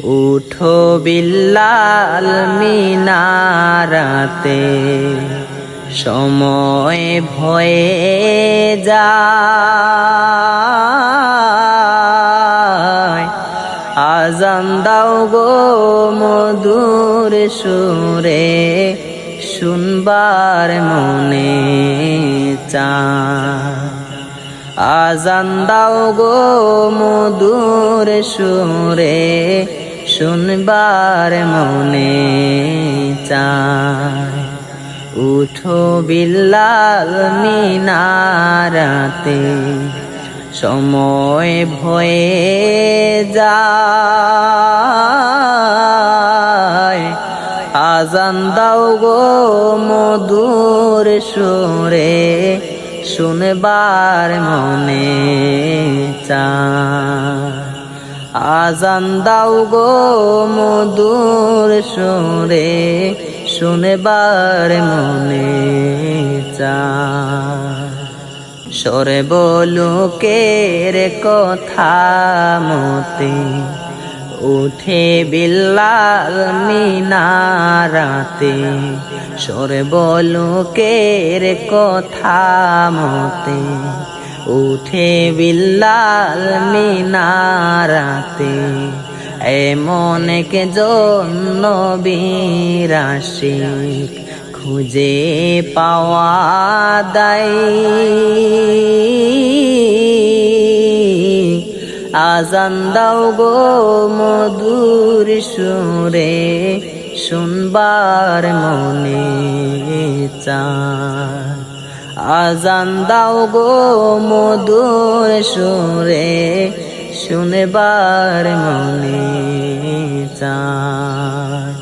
উঠো বিল্লাল মিনারাতে, সময় ভয়ে যায়। আজান দাও গো মধুর সুরে, শুনবার মনে চায়। আজান দাও গো মধুর সুরে, শুনবার মনে চায়। উঠো বিল্লাল মিনারাতে, সময় ভয়ে যায়। আজান দাও গো মধুর সুরে, শুনবার মনে চায়। আজান দাও গো মধুর সুরে, শুনবার মনে চায়। সর্বলোকের কথা মতে, উঠে বিল্লাল মিনারাতে। সর্বলোকের কথা মতে, উঠে বিল্লাল মিনারাতে। এমন একজন নবীর আশিক খুঁজে পাওয়া দায়। আজান দাও গো মধুর সুরে, শুনবার মনে চায়। আজান দাও গো মধুর সুরে, শুনবার মনে চায়।